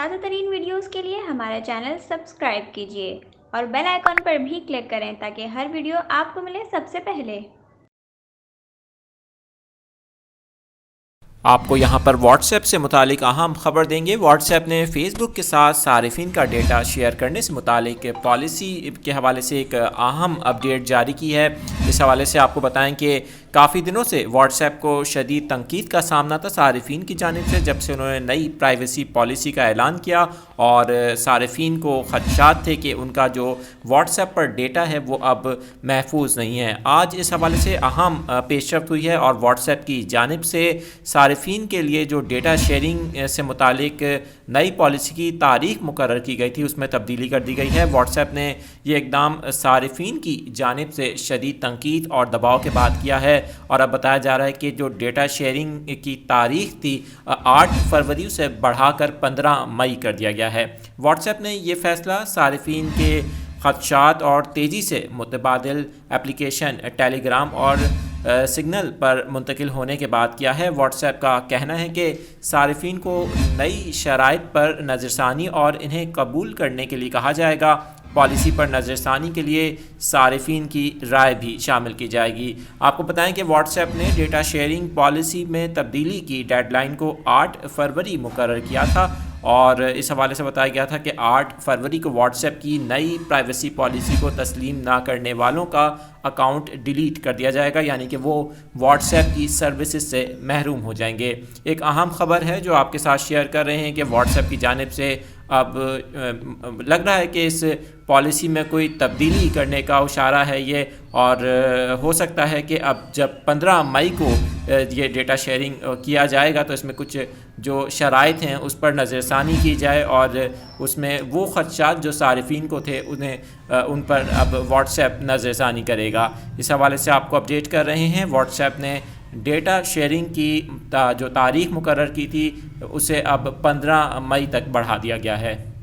تازہ ترین ویڈیوز کے لیے ہمارا چینل سبسکرائب کیجیے اور بیل آئیکن پر بھی کلک کریں تاکہ ہر ویڈیو آپ کو ملے سب سے پہلے۔ آپ کو یہاں پر واٹس ایپ سے متعلق اہم خبر دیں گے۔ واٹس ایپ نے فیس بک کے ساتھ صارفین کا ڈیٹا شیئر کرنے سے متعلق پالیسی کے حوالے سے ایک اہم اپڈیٹ جاری کی ہے۔ اس حوالے سے آپ کو بتائیں کہ کافی دنوں سے واٹس ایپ کو شدید تنقید کا سامنا تھا صارفین کی جانب سے، جب سے انہوں نے نئی پرائیویسی پالیسی کا اعلان کیا اور صارفین کو خدشات تھے کہ ان کا جو واٹس ایپ پر ڈیٹا ہے وہ اب محفوظ نہیں ہے۔ آج اس حوالے سے اہم پیش رفت ہوئی ہے اور واٹس ایپ کی جانب سے صارفین کے لیے جو ڈیٹا شیئرنگ سے متعلق نئی پالیسی کی تاریخ مقرر کی گئی تھی اس میں تبدیلی کر دی گئی ہے۔ واٹس ایپ نے یہ اقدام صارفین کی جانب سے شدید تنقید اور دباؤ کے بعد کیا ہے، اور اب بتایا جا رہا ہے کہ جو ڈیٹا شیئرنگ کی تاریخ تھی 8 فروری سے بڑھا کر 15 مئی کر دیا گیا ہے۔ واٹس ایپ نے یہ فیصلہ صارفین کے خدشات اور تیزی سے متبادل اپلیکیشن ٹیلی گرام اور سگنل پر منتقل ہونے کے بعد کیا ہے۔ واٹس ایپ کا کہنا ہے کہ صارفین کو نئی شرائط پر نظر ثانی اور انہیں قبول کرنے کے لیے کہا جائے گا۔ پالیسی پر نظر ثانی کے لیے صارفین کی رائے بھی شامل کی جائے گی۔ آپ کو بتائیں کہ واٹس ایپ نے ڈیٹا شیئرنگ پالیسی میں تبدیلی کی ڈیڈ لائن کو 8 فروری مقرر کیا تھا، اور اس حوالے سے بتایا گیا تھا کہ 8 فروری کو واٹس ایپ کی نئی پرائیویسی پالیسی کو تسلیم نہ کرنے والوں کا اکاؤنٹ ڈیلیٹ کر دیا جائے گا، یعنی کہ وہ واٹس ایپ کی سروسز سے محروم ہو جائیں گے۔ ایک اہم خبر ہے جو آپ کے ساتھ شیئر کر رہے ہیں کہ واٹس ایپ کی جانب سے اب لگ رہا ہے کہ اس پالیسی میں کوئی تبدیلی کرنے کا اشارہ ہے یہ، اور ہو سکتا ہے کہ اب جب 15 مئی کو یہ ڈیٹا شیئرنگ کیا جائے گا تو اس میں کچھ جو شرائط ہیں اس پر نظر ثانی کی جائے، اور اس میں وہ خدشات جو صارفین کو تھے ان پر اب واٹس ایپ نظر ثانی کرے گا۔ اس حوالے سے آپ کو اپڈیٹ کر رہے ہیں۔ واٹس ایپ نے ڈیٹا شیئرنگ کی جو تاریخ مقرر کی تھی اسے اب 15 مئی تک بڑھا دیا گیا ہے۔